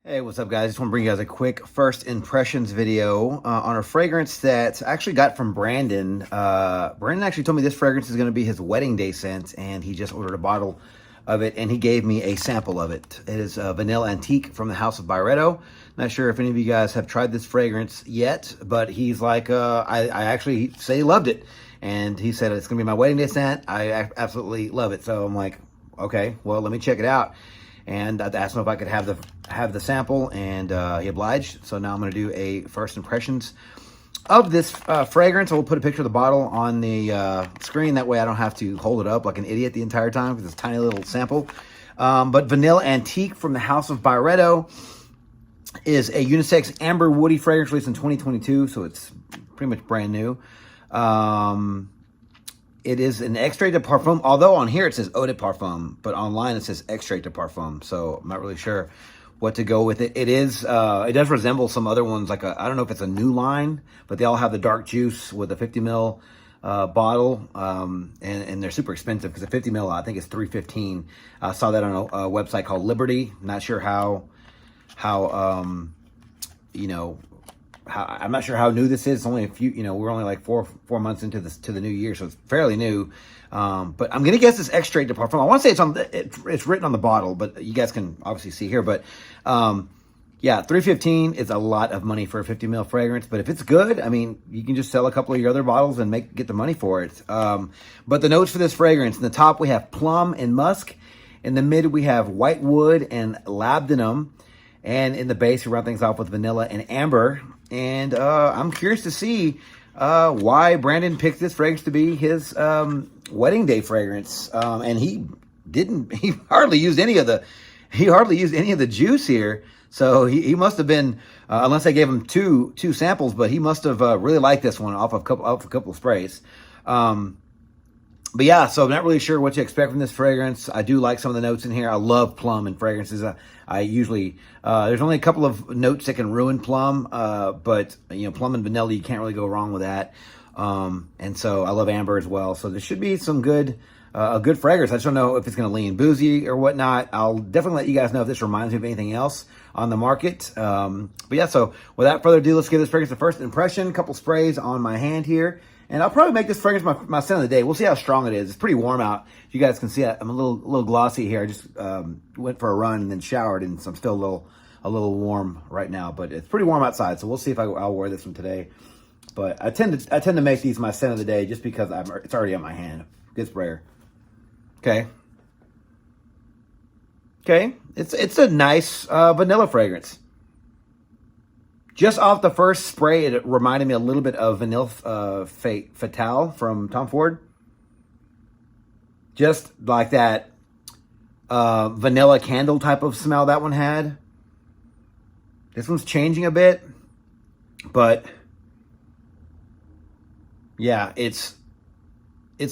Hey, what's up, guys? Just want to bring you guys a quick first impressions video on a fragrance that I actually got from Brandon. Brandon actually told me this fragrance is going to be his wedding day scent, and he just ordered a bottle of it, and he gave me a sample of it. It is Vanille Antique from the house of Byredo. Not sure if any of you guys have tried this fragrance yet, but he's like, I actually say he loved it, and he said it's going to be my wedding day scent. I absolutely love it. So I'm like, okay, well, let me check it out. And I asked him if I could have the sample, and he obliged. So now I'm going to do a first impressions of this fragrance. I will put a picture of the bottle on the screen. That way I don't have to hold it up like an idiot the entire time with this tiny little sample. But Vanille Antique from the house of Byredo is a unisex amber woody fragrance released in 2022, so it's pretty much brand new. It is an extrait de parfum, although on here it says eau de parfum, but online it says extrait de parfum, so I'm not really sure what to go with it. It does resemble some other ones, like I don't know if it's a new line, but they all have the dark juice with a 50 ml bottle, and they're super expensive because a 50 ml, I think it's $3.15. I saw that on a website called Liberty. Not sure how I'm not sure how new this is. It's only a few, we're only like four months into this, to the new year, so it's fairly new. But I'm gonna guess it's extrait de parfum. I want to say it's written on the bottle, but you guys can obviously see here. But yeah, $3.15 is a lot of money for a 50 ml fragrance. But if it's good, I mean, you can just sell a couple of your other bottles and get the money for it. But the notes for this fragrance: in the top we have plum and musk. In the mid we have white wood and labdanum. And in the base, we round things off with vanilla and amber. And I'm curious to see why Brandon picked this fragrance to be his wedding day fragrance. And he hardly used any of the juice here. So he must have been, unless I gave him two samples, but he must have really liked this one off a couple of sprays. But yeah, so I'm not really sure what to expect from this fragrance. I do like some of the notes in here. I love plum in fragrances. I usually, there's only a couple of notes that can ruin plum, but plum and vanilla, you can't really go wrong with that. And so I love amber as well. So there should be some a good fragrance. I just don't know if it's going to lean boozy or whatnot. I'll definitely let you guys know if this reminds me of anything else on the market. But yeah, so without further ado, let's give this fragrance a first impression. A couple sprays on my hand here. And I'll probably make this fragrance my scent of the day. We'll see how strong it is. It's pretty warm out. You guys can see I'm a little glossy here. I just went for a run and then showered, and so I'm still a little warm right now. But it's pretty warm outside, so we'll see if I'll wear this one today. But I tend to make these my scent of the day just because it's already on my hand. Good sprayer. Okay. It's a nice vanilla fragrance. Just off the first spray, it reminded me a little bit of Vanille Fatale from Tom Ford. Just like that vanilla candle type of smell that one had. This one's changing a bit, but yeah, it's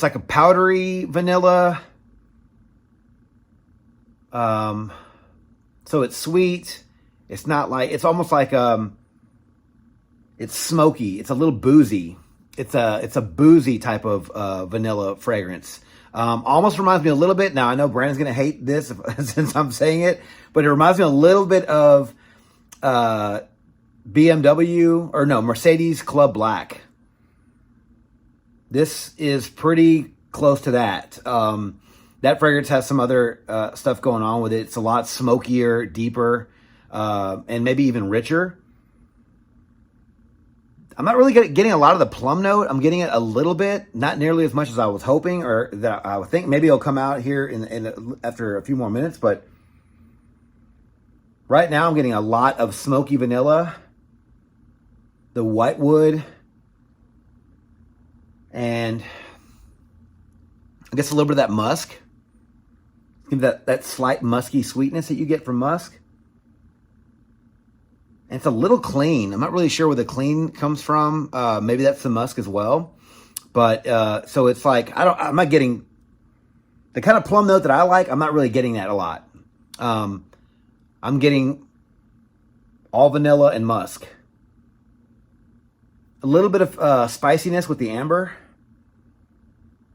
like a powdery vanilla. So it's sweet. It's not like, it's almost like it's smoky. It's a little boozy. It's a boozy type of vanilla fragrance. Almost reminds me a little bit. Now I know Brandon's gonna hate this since I'm saying it, but it reminds me a little bit of Mercedes Club Black. This is pretty close to that. That fragrance has some other stuff going on with it. It's a lot smokier, deeper, and maybe even richer. I'm not really getting a lot of the plum note. I'm getting it a little bit, not nearly as much as I was hoping, or that I would think. Maybe it'll come out here after a few more minutes, but right now I'm getting a lot of smoky vanilla, the white wood, and I guess a little bit of that musk. That slight musky sweetness that you get from musk. And it's a little clean. I'm not really sure where the clean comes from. Maybe that's the musk as well. But so it's like I'm not getting the kind of plum note that I like. I'm not really getting that a lot. I'm getting all vanilla and musk. A little bit of spiciness with the amber,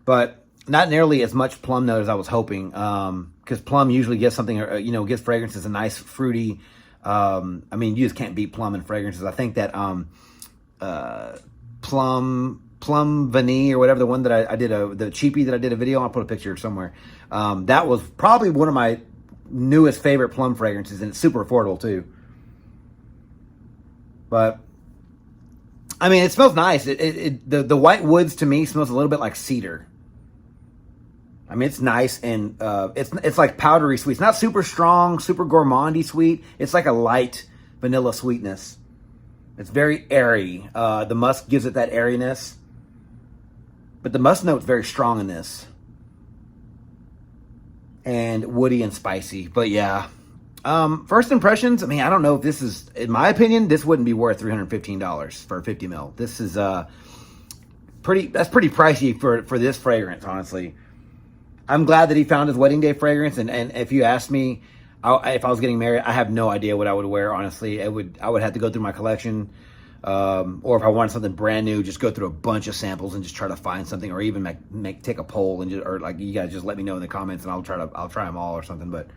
but not nearly as much plum note as I was hoping. Because plum usually gives something, gives fragrances a nice fruity I mean, you just can't beat plum in fragrances. I think that plum vanille or whatever, the one that I did the cheapie that I did a video on, I'll put a picture somewhere. That was probably one of my newest favorite plum fragrances, and it's super affordable too. But I mean, it smells nice. The white woods to me smells a little bit like cedar. I mean, it's nice, and it's like powdery sweet. It's not super strong, super gourmandy sweet. It's like a light vanilla sweetness. It's very airy. The musk gives it that airiness, but the musk note's very strong in this, and woody and spicy. But yeah, first impressions. I mean, I don't know if this is, in my opinion, this wouldn't be worth $315 for a 50 ml. This is pretty pricey for this fragrance, honestly. I'm glad that he found his wedding day fragrance, and if you asked me, if I was getting married, I have no idea what I would wear, honestly. I would have to go through my collection, or if I wanted something brand new, just go through a bunch of samples and just try to find something, or even take a poll and or like, you guys just let me know in the comments, and I'll try them all or something. But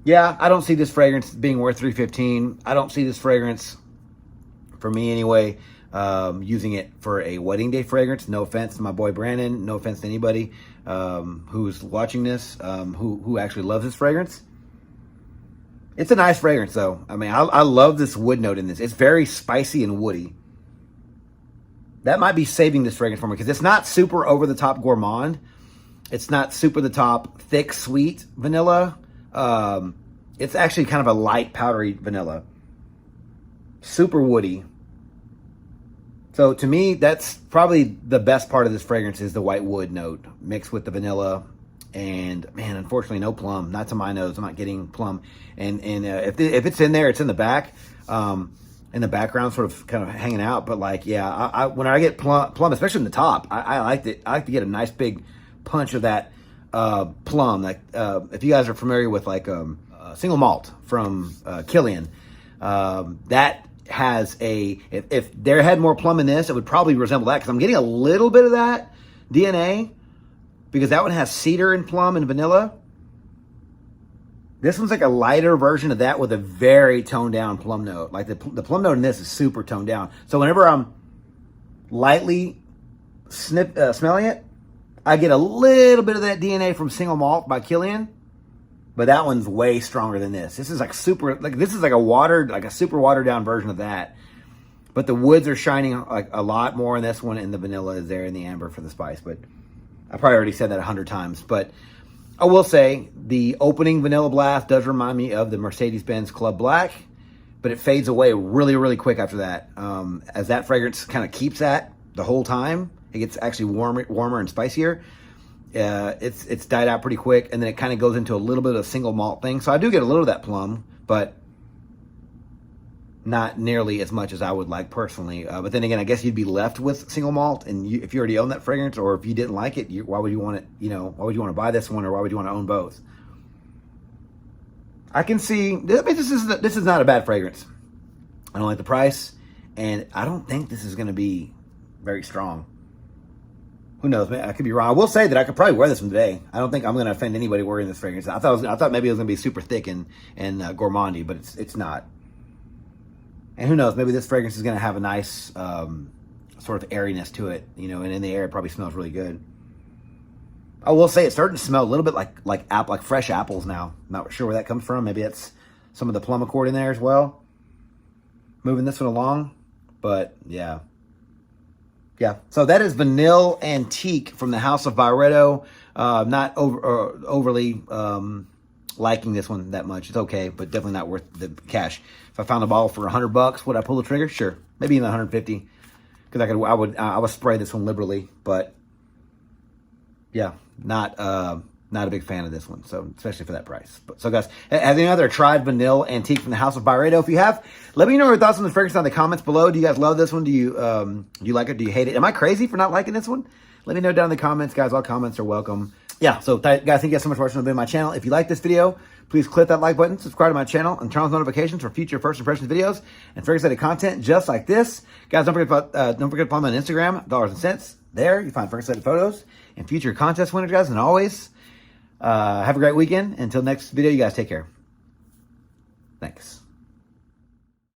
yeah, I don't see this fragrance being worth $315. I don't see this fragrance, for me anyway, using it for a wedding day fragrance. No offense to my boy Brandon. No offense to anybody who's watching this, who actually loves this fragrance. It's a nice fragrance, though. I mean, I love this wood note in this. It's very spicy and woody. That might be saving this fragrance for me, because it's not super over-the-top gourmand. It's not super the top thick, sweet vanilla. It's actually kind of a light, powdery vanilla. Super woody. So to me, that's probably the best part of this fragrance, is the white wood note mixed with the vanilla. And man, unfortunately, no plum. Not to my nose. I'm not getting plum. And if it's in there, it's in the back, in the background, sort of kind of hanging out. But like, yeah, when I get plum, especially in the top, I like to get a nice big punch of that plum. Like if you guys are familiar with like single malt from Killian, that has if there had more plum in this, it would probably resemble that, because I'm getting a little bit of that DNA, because that one has cedar and plum and vanilla. This one's like a lighter version of that with a very toned down plum note. Like the plum note in this is super toned down. So whenever I'm lightly smelling it, I get a little bit of that DNA from single malt by Killian. But that one's way stronger than this. This is like this is like a super watered down version of that. But the woods are shining like a lot more in this one, and the vanilla is there in the amber for the spice. But I probably already said that 100 times. But I will say the opening vanilla blast does remind me of the Mercedes-Benz Club Black, but it fades away really, really quick after that. As that fragrance kind of keeps that the whole time, it gets actually warmer and spicier. It's died out pretty quick, and then it kind of goes into a little bit of a single malt thing. So I do get a little of that plum, but not nearly as much as I would like personally. But then again, I guess you'd be left with single malt, and if you already own that fragrance, or if you didn't like it, why would you want it? Why would you want to buy this one, or why would you want to own both? I can see. I mean, this is not a bad fragrance. I don't like the price, and I don't think this is going to be very strong. Who knows? I could be wrong. I will say that I could probably wear this one today. I don't think I'm going to offend anybody wearing this fragrance. I thought maybe it was going to be super thick and gourmandy, but it's not. And who knows? Maybe this fragrance is going to have a nice sort of airiness to it, and in the air it probably smells really good. I will say it's starting to smell a little bit like fresh apples now. Not sure where that comes from. Maybe that's some of the plum accord in there as well, moving this one along. But yeah. Yeah, so that is Vanille Antique from the House of Byredo. Not overly liking this one that much. It's okay, but definitely not worth the cash. If I found a bottle for $100, would I pull the trigger? Sure, maybe even 150, because I would spray this one liberally. But yeah, not a big fan of this one, so especially for that price. So guys, have any other tried Vanille Antique from the House of Byredo? If you have, let me know your thoughts on the fragrance down in the comments below. Do you guys love this one? Do you like it? Do you hate it? Am I crazy for not liking this one? Let me know down in the comments, guys. All comments are welcome. Yeah, so guys, thank you guys so much for watching my channel. If you like this video, please click that like button, subscribe to my channel, and turn on notifications for future first impressions videos and fragrance-related content just like this. Guys, don't forget to follow me on Instagram, Dollars and Cents. There, you find fragrance-related photos and future contest winners, guys. And always, have a great weekend. Until next video, you guys take care. Thanks.